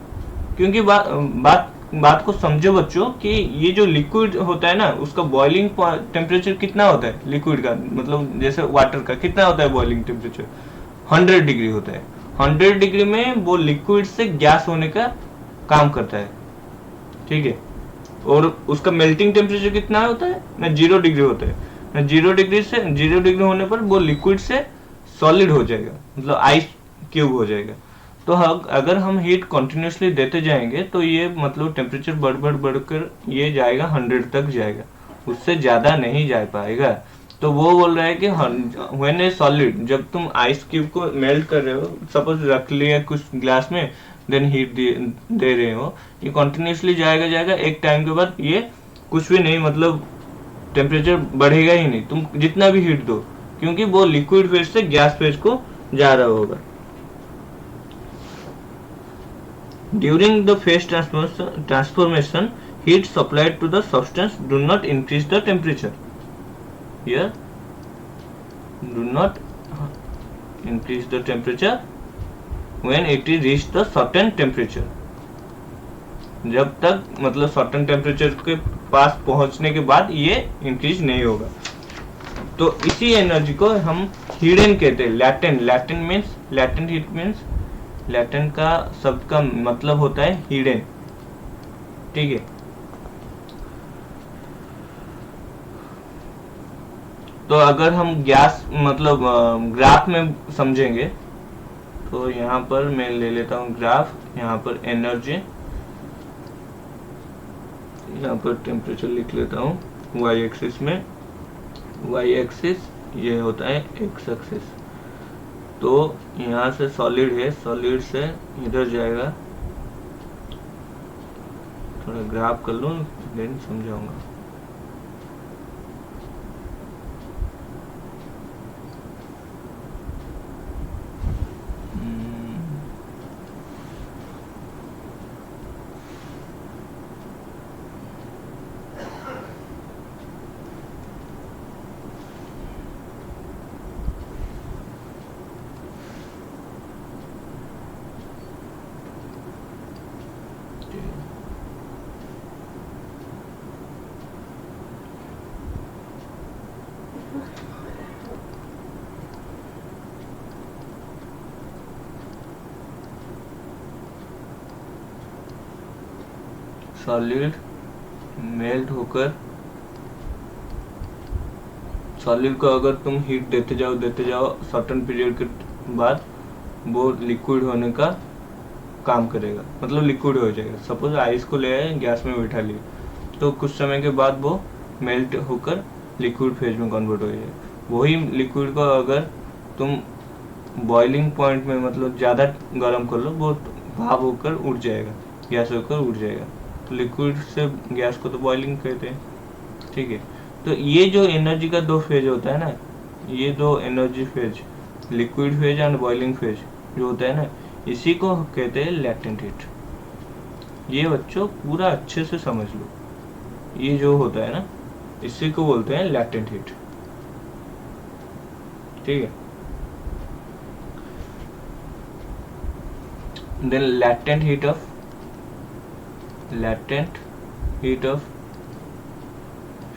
क्योंकि बात को समझो बच्चों कि ये जो लिक्विड होता है ना, उसका बॉइलिंग टेम्परेचर कितना होता है लिक्विड का, मतलब जैसे वाटर का कितना होता है बॉइलिंग टेम्परेचर? 100 डिग्री होता है। 100 डिग्री में वो लिक्विड से गैस होने का काम करता है, ठीक है। और उसका मेल्टिंग टेम्परेचर कितना होता है ना, 0 डिग्री होता है ना। 0 डिग्री होने पर वो लिक्विड से सॉलिड हो जाएगा, मतलब आइस क्यूब हो जाएगा। तो अगर हम हीट कंटिन्यूसली देते जाएंगे तो ये मतलब टेम्परेचर बढ़कर ये जाएगा 100 तक जाएगा, उससे ज्यादा नहीं जा पाएगा। तो वो बोल रहा है कि व्हेन ए सॉलिड, जब तुम आइस क्यूब को मेल्ट कर रहे हो, सपोज रख लिया कुछ ग्लास में, देन हीट दे रहे हो, ये कंटिन्यूसली जाएगा, एक टाइम के बाद ये कुछ भी नहीं, मतलब टेम्परेचर बढ़ेगा ही नहीं तुम जितना भी हीट दो, क्योंकि वो लिक्विड फेज से गैस फेज को जा रहा होगा। During the phase transformation, heat supplied to the substance do not increase the temperature. Here, do not increase the temperature when it is reached the certain temperature. जब तक मतलब certain temperature के पास पहुंचने के बाद ये increase नहीं होगा। तो इसी एनर्जी को हम hidden कहते हैं, latent heat means लैटेंट का शब्द का मतलब होता है हिडन, ठीक है। तो अगर हम गैस मतलब ग्राफ में समझेंगे, तो यहाँ पर मैं ले लेता हूँ ग्राफ, यहाँ पर एनर्जी, यहाँ पर टेम्परेचर लिख लेता हूँ वाई एक्सिस में, वाई एक्सिस ये होता है एक्स एक्सिस। तो यहाँ से सॉलिड है, सॉलिड से इधर जाएगा, थोड़ा ग्राफ कर लूँ देन समझाऊंगा। सॉलिड मेल्ट होकर, सॉलिड को अगर तुम हीट देते जाओ सर्टेन पीरियड के बाद वो लिक्विड होने का काम करेगा, मतलब लिक्विड हो जाएगा। सपोज आइस को ले आए गैस में बैठा लिए, तो कुछ समय के बाद वो मेल्ट होकर लिक्विड फेज में कन्वर्ट हो जाएगा। वही लिक्विड को अगर तुम बॉइलिंग पॉइंट में मतलब ज़्यादा गर्म कर लो, वो भाप होकर उड़ जाएगा, गैस होकर उड़ जाएगा। तो लिक्विड से गैस को तो बॉइलिंग कहते हैं, ठीक है। तो ये जो एनर्जी का दो फेज होता है ना, ये दो energy phase, liquid phase and boiling phase जो होता है ना, इसी को कहते हैं लैटेंट हीट। ये बच्चों पूरा अच्छे से समझ लो, ये जो होता है ना, इसी को बोलते हैं लैटेंट हीट, ठीक है। Then latent heat of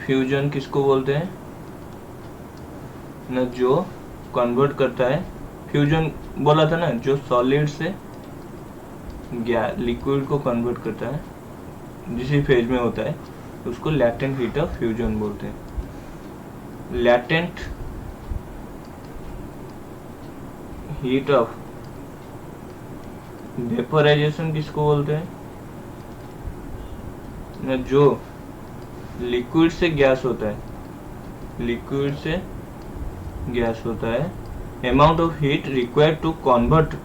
fusion किसको बोलते हैं ना, जो कन्वर्ट करता है, फ्यूजन बोला था ना, जो सॉलिड से लिक्विड को कन्वर्ट करता है, जिस फेज में होता है, उसको लैटेंट हीट ऑफ फ्यूजन बोलते हैं। लैटेंट हीट ऑफ वेपोराइजेशन किसको बोलते हैं ना, जो लिक्विड से गैस होता है, लिक्विड से गैस होता है, amount of heat required to convert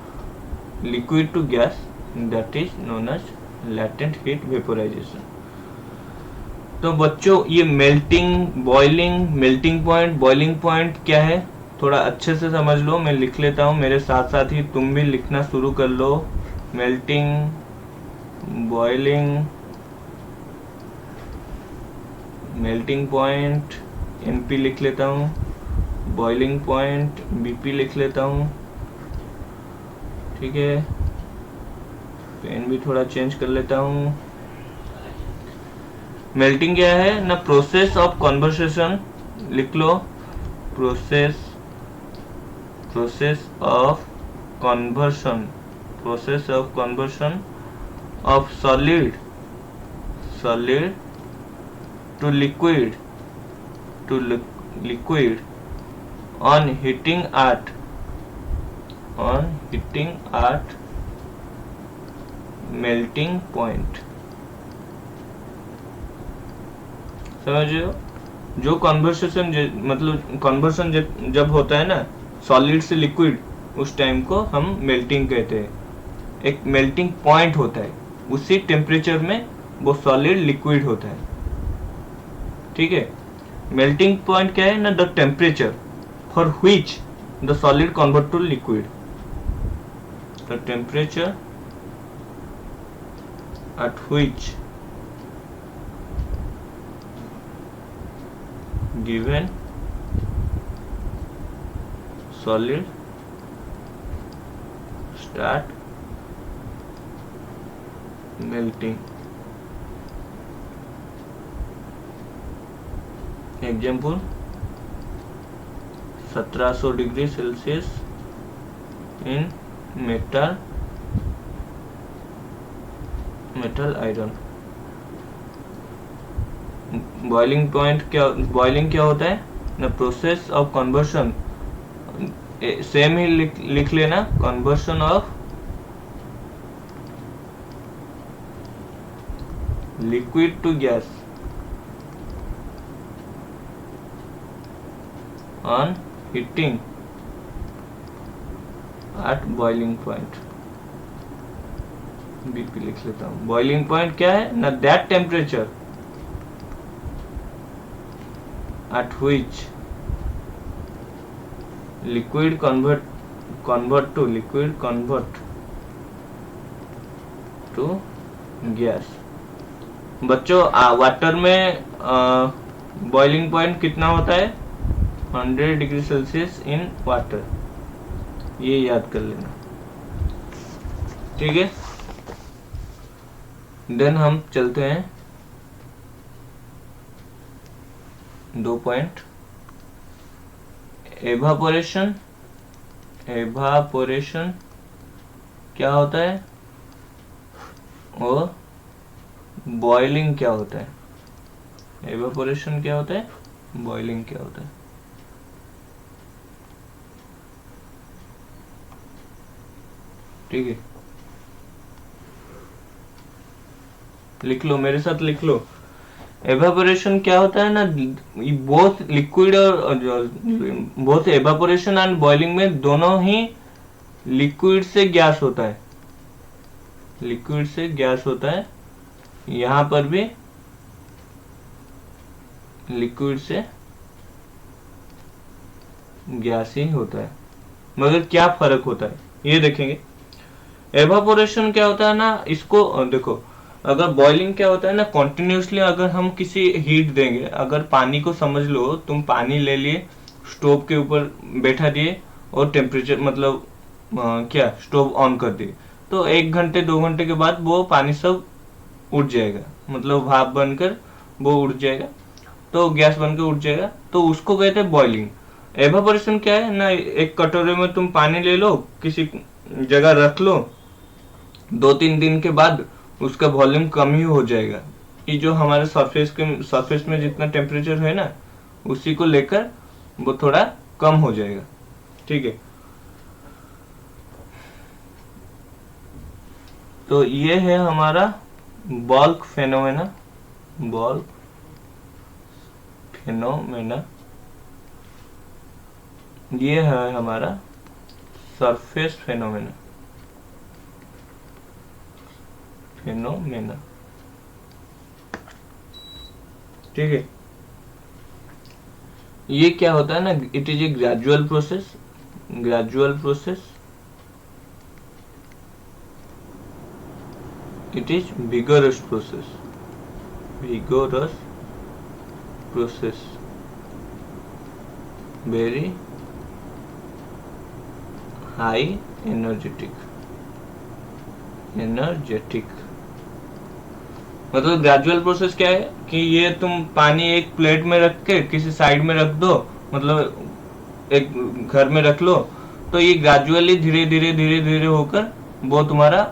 liquid to gas, that is known as latent heat vaporization. तो बच्चों ये melting, boiling, melting point, boiling point क्या है, थोड़ा अच्छे से समझ लो। मैं लिख लेता हूँ, मेरे साथ साथ ही तुम भी लिखना शुरू कर लो। Melting, boiling, melting point, NP लिख लेता हूँ, बॉइलिंग पॉइंट BP लिख लेता हूँ, ठीक है। पेन भी थोड़ा चेंज कर लेता हूँ। मेल्टिंग क्या है ना, प्रोसेस ऑफ कन्वर्सेशन लिख लो, process of conversion, process of conversion of solid to liquid on heating at melting point। समझ रहे हो? जो कन्वर्सेशन मतलब कन्वर्सन जब होता है ना सॉलिड से लिक्विड, उस टाइम को हम मेल्टिंग कहते हैं। एक मेल्टिंग पॉइंट होता है, उसी टेम्परेचर में वो सॉलिड लिक्विड होता है, ठीक है। मेल्टिंग पॉइंट क्या है ना, the temperature for which the solid convert to liquid, the temperature at which given solid start melting। Example 1700 degree Celsius in metal iron. Boiling क्या होता है ना, प्रोसेस ऑफ कन्वर्शन, सेम ही लिख लेना, conversion of liquid to gas on heating at boiling point. BP लिख लेता हूँ। बॉइलिंग पॉइंट क्या है ना, that temperature at which liquid convert to gas। बच्चों वाटर में बॉइलिंग पॉइंट कितना होता है, 100 डिग्री सेल्सियस इन वाटर, ये याद कर लेना, ठीक है। देन हम चलते हैं 2 पॉइंट, एवापोरेशन क्या होता है और बॉइलिंग क्या होता है। एवापोरेशन क्या होता है, बॉइलिंग क्या होता है, ठीक है। लिख लो, मेरे साथ लिख लो। एवापोरेशन क्या होता है ना, बोथ लिक्विड और बोथ एवापोरेशन एंड बॉइलिंग में दोनों ही लिक्विड से गैस होता है, लिक्विड से गैस होता है। यहां पर भी लिक्विड से गैस ही होता है, मगर क्या फर्क होता है ये देखेंगे। एवापोरेशन क्या होता है ना, इसको देखो, अगर बॉइलिंग क्या होता है ना, कॉन्टिन्यूसली अगर हम किसी हीट देंगे, अगर पानी को समझ लो, तुम पानी ले लिए, स्टोव के ऊपर बैठा दिए और टेम्परेचर मतलब क्या स्टोव ऑन कर दिए, तो 1 घंटे 2 घंटे के बाद वो पानी सब उड़ जाएगा, मतलब भाप बनकर वो उड़ जाएगा, तो गैस बनकर उड़ जाएगा, तो उसको कहते हैं बॉइलिंग। एवापोरेशन क्या है ना, एक कटोरे में तुम पानी ले लो, किसी जगह रख लो, 2-3 दिन के बाद उसका वॉल्यूम कम ही हो जाएगा। ये जो हमारे सरफेस में जितना टेम्परेचर है ना, उसी को लेकर वो थोड़ा कम हो जाएगा, ठीक है। तो ये है हमारा बल्क फेनोमेना, ये है हमारा सरफेस फेनोमेना, ठीक है। ये क्या होता है ना, it is a gradual process, it is vigorous process, very high energetic, मतलब ग्रेजुअल प्रोसेस क्या है कि ये तुम पानी एक प्लेट में रख के किसी साइड में रख दो, मतलब एक घर में रख लो, तो ये ग्रेजुअली धीरे धीरे धीरे धीरे होकर वो तुम्हारा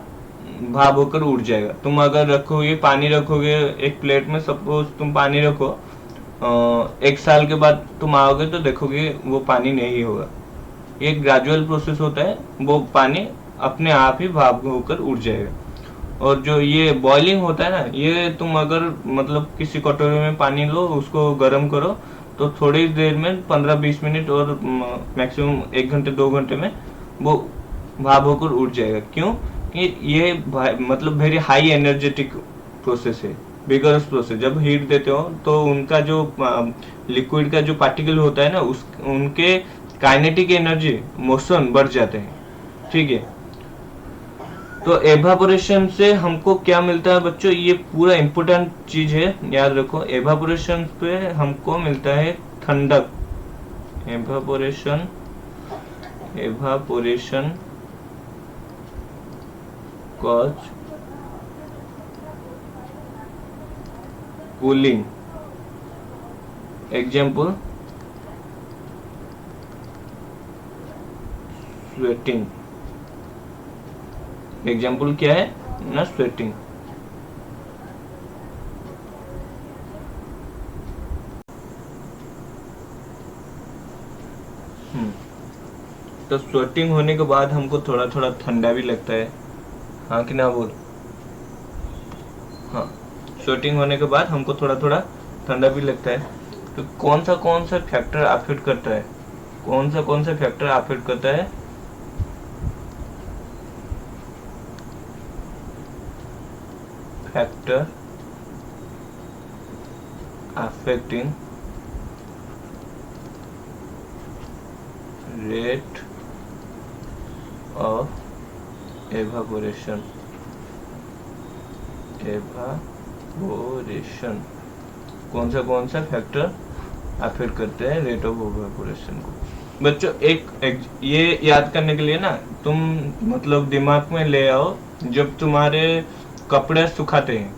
भाप होकर उड़ जाएगा। तुम अगर रखोगे पानी, रखोगे एक प्लेट में, सपोज तुम पानी रखो, 1 साल के बाद तुम आओगे तो देखोगे वो पानी नहीं होगा। ये ग्रेजुअल प्रोसेस होता है, वो पानी अपने आप ही भाप होकर उड़ जाएगा। और जो ये बॉइलिंग होता है ना, ये तुम अगर मतलब किसी कटोरे में पानी लो, उसको गर्म करो, तो थोड़ी देर में 15-20 मिनट और मैक्सिमम 1 घंटे 2 घंटे में वो भाप होकर उड़ जाएगा। क्यों कि ये मतलब वेरी हाई एनर्जेटिक प्रोसेस है, विगरस प्रोसेस। जब हीट देते हो तो उनका जो लिक्विड का जो पार्टिकल होता है ना, उनके काइनेटिक एनर्जी, मोशन बढ़ जाते हैं। ठीक है, तो एवापोरेशन से हमको क्या मिलता है बच्चों, ये पूरा इंपॉर्टेंट चीज है, याद रखो। एवापोरेशन पे हमको मिलता है ठंडक। Evaporation cause cooling. Example sweating. Example क्या है ना, स्वेटिंग। तो स्वेटिंग होने के बाद हमको थोड़ा थोड़ा ठंडा भी लगता है, हाँ कि ना बोल। हाँ, स्वेटिंग होने के बाद हमको थोड़ा थोड़ा ठंडा भी लगता है। तो कौन सा फैक्टर अफेक्ट करता है, कौन सा फैक्टर अफेक्ट करता है? Factor affecting rate of evaporation। कौन सा फैक्टर अफेक्ट करते हैं रेट ऑफ एवापोरेशन को? बच्चों एक ये याद करने के लिए ना, तुम मतलब दिमाग में ले आओ, जब तुम्हारे कपड़े सुखाते हैं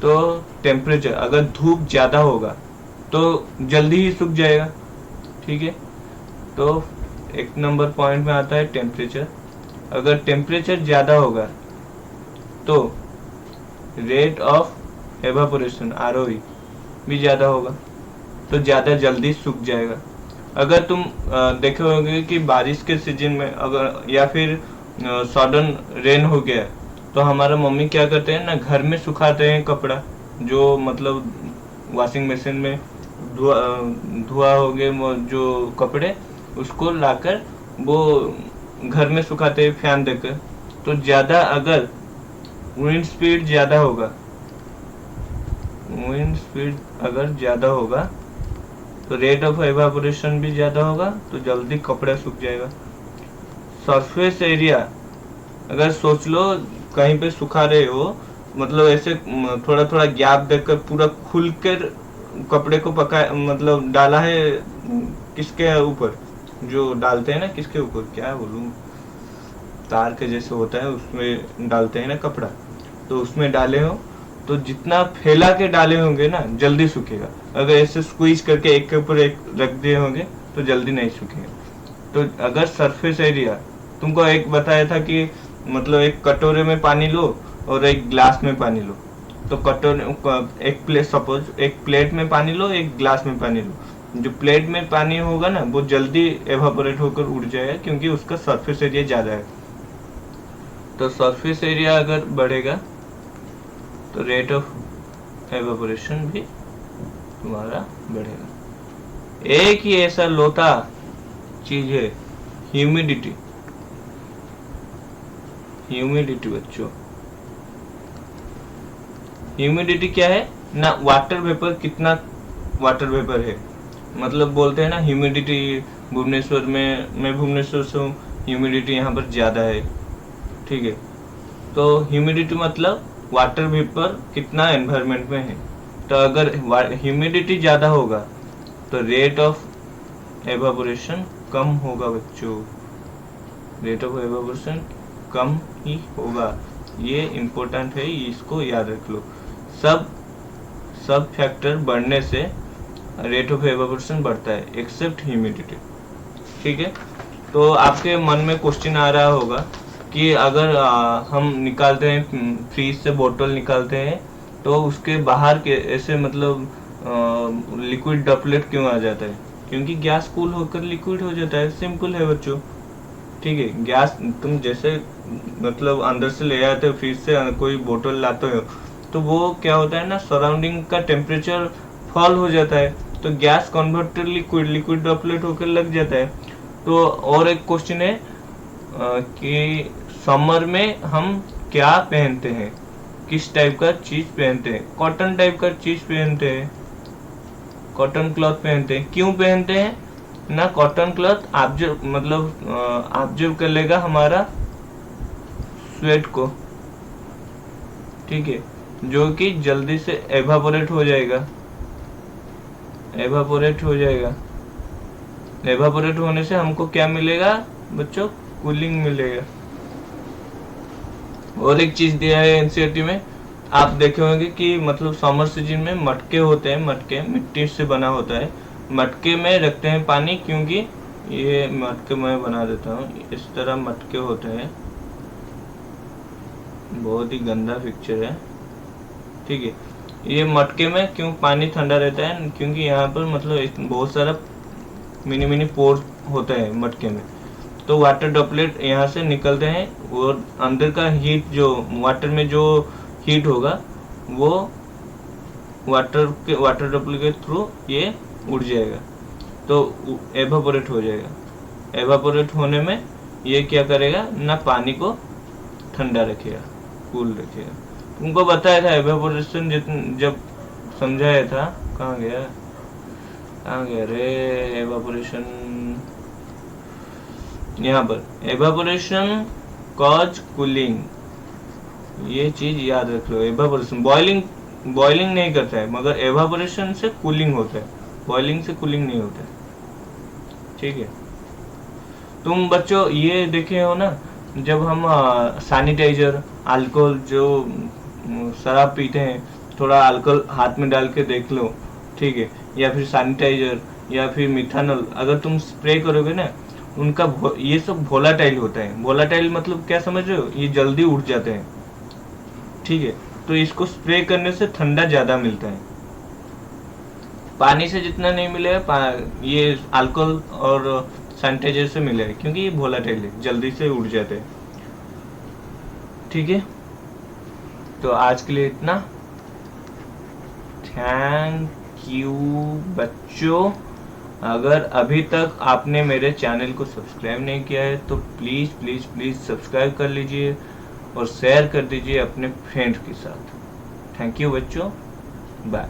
तो टेम्परेचर, अगर धूप ज्यादा होगा तो जल्दी ही सूख जाएगा। ठीक है, तो 1 नंबर पॉइंट में आता है टेम्परेचर। अगर टेम्परेचर ज्यादा होगा तो रेट ऑफ एवापोरेशन ROE भी ज्यादा होगा, तो ज्यादा जल्दी सूख जाएगा। अगर तुम देखे होगे कि बारिश के सीजन में अगर या फिर सडन रेन हो गया, तो हमारा मम्मी क्या करते हैं ना, घर में सुखाते हैं कपड़ा, जो मतलब वॉशिंग मशीन में धुआ हो गए जो कपड़े, उसको लाकर वो घर में सुखाते हैं फैन देकर। तो ज्यादा अगर विंड स्पीड ज्यादा होगा, अगर ज्यादा होगा तो रेट ऑफ एवापोरेशन भी ज्यादा होगा, तो जल्दी कपड़ा सूख जाएगा। सरफेस एरिया, अगर सोच लो कहीं पे सुखा रहे हो, मतलब ऐसे थोड़ा थोड़ा गैप देकर पूरा खुलकर कपड़े को पका, मतलब डाला है किसके ऊपर, जो डालते हैं ना, किसके ऊपर, क्या बोलूं, तार के जैसे होता है उसमें डालते हैं ना कपड़ा, तो उसमें डाले हो तो जितना फैला के डाले होंगे ना जल्दी सूखेगा। अगर ऐसे स्क्वीज करके एक के ऊपर एक रख दिए होंगे तो जल्दी नहीं सूखेगा। तो अगर सरफेस एरिया, तुमको एक बताया था कि मतलब एक कटोरे में पानी लो और एक ग्लास में पानी लो, तो कटोरे एक प्लेट, सपोज एक प्लेट में पानी लो, एक ग्लास में पानी लो। जो प्लेट में पानी होगा ना वो जल्दी एवापोरेट होकर उड़ जाएगा, क्योंकि उसका सरफेस एरिया ज्यादा है। तो सरफेस एरिया अगर बढ़ेगा तो रेट ऑफ एवापोरेशन भी तुम्हारा बढ़ेगा। एक ही ऐसा लोता चीज है ह्यूमिडिटी। बच्चों, ह्यूमिडिटी क्या है ना, वाटर वेपर, कितना वाटर वेपर है, मतलब बोलते हैं ना ह्यूमिडिटी भुवनेश्वर में, मैं भुवनेश्वर से हूँ, ह्यूमिडिटी यहाँ पर ज्यादा है। ठीक है, तो ह्यूमिडिटी मतलब वाटर वेपर कितना एनवायरनमेंट में है। तो अगर ह्यूमिडिटी ज्यादा होगा तो रेट ऑफ एवापोरेशन कम होगा बच्चों, रेट ऑफ एवापोरेशन कम ही होगा। ये इम्पोर्टेंट है, इसको याद रख लो। सब फैक्टर बढ़ने से रेट ऑफ एवापोरेशन बढ़ता है एक्सेप्ट ह्यूमिडिटी। ठीक है, तो आपके मन में क्वेश्चन आ रहा होगा कि अगर हम निकालते हैं फ्रीज से बोतल निकालते हैं तो उसके बाहर के ऐसे मतलब लिक्विड ड्रॉपलेट क्यों आ जाता है? क्योंकि गैस कूल होकर लिक्विड हो जाता है, सिंपल है बच्चों। ठीक है, गैस तुम जैसे मतलब अंदर से ले आते हो, फ्रीज से कोई बोतल लाते हो, तो वो क्या होता है ना, सराउंडिंग का टेम्परेचर फॉल हो जाता है, तो गैस कन्वर्टर लिक्विड ड्रॉपलेट होकर लग जाता है। तो और एक क्वेश्चन है कि समर में हम क्या पहनते हैं, किस टाइप का चीज पहनते हैं? कॉटन टाइप का चीज पहनते हैं, कॉटन क्लॉथ पहनते हैं। क्यों पहनते हैं ना? कॉटन क्लॉथ ऑब्जर्व कर लेगा हमारा स्वेट को, ठीक है, जो कि जल्दी से एवापोरेट हो जाएगा। एवापोरेट होने से हमको क्या मिलेगा बच्चों? कूलिंग मिलेगा। और एक चीज दिया है एनसीईआरटी में, आप देखे होंगे कि मतलब समर सीजन में मटके होते हैं, मटके मिट्टी से बना होता है, मटके में रखते हैं पानी, क्योंकि ये मटके मैं बना देता हूँ, इस तरह मटके होते हैं, बहुत ही गंदा पिक्चर है। ठीक है, ये मटके में क्यों पानी ठंडा रहता है? क्योंकि यहाँ पर मतलब बहुत सारा मिनी पोर होता है मटके में, तो वाटर ड्रॉपलेट यहाँ से निकलते हैं और अंदर का हीट, जो वाटर में जो हीट होगा वो वाटर ड्रॉपलेट के थ्रू ये उड़ जाएगा, तो एवापोरेट हो जाएगा। एवापोरेट होने में ये क्या करेगा ना, पानी को ठंडा रखेगा, कूल रखेगा। तुमको बताया था एवापोरेशन जब समझाया था, कहाँ गया रे एवापोरेशन? यहाँ पर एवापोरेशन कॉज कूलिंग, ये चीज याद रख लो। एवापोरेशन बॉइलिंग नहीं करता है, मगर एवापोरेशन से कूलिंग होता है, बॉइलिंग से कूलिंग नहीं होता है। ठीक है, तुम बच्चों ये देखे हो ना, जब हम सैनिटाइजर, अल्कोहल, जो शराब पीते हैं, थोड़ा अल्कोहल हाथ में डाल के देख लो, ठीक है, या फिर सैनिटाइजर या फिर मिथानॉल अगर तुम स्प्रे करोगे ना, उनका ये सब वोलाटाइल होता है। वोलाटाइल मतलब क्या समझ रहे हो? ये जल्दी उड़ जाते हैं। ठीक है, तो इसको स्प्रे करने से ठंडा ज्यादा मिलता है, पानी से जितना नहीं मिलेगा, ये अल्कोहल और सैनिटाइजर से मिलेगा, क्योंकि ये वोलाटाइल है, जल्दी से उड़ जाते हैं। ठीक है, तो आज के लिए इतना। थैंक यू बच्चों। अगर अभी तक आपने मेरे चैनल को सब्सक्राइब नहीं किया है तो प्लीज़ प्लीज़ प्लीज़ सब्सक्राइब कर लीजिए और शेयर कर दीजिए अपने फ्रेंड्स के साथ। थैंक यू बच्चों, बाय।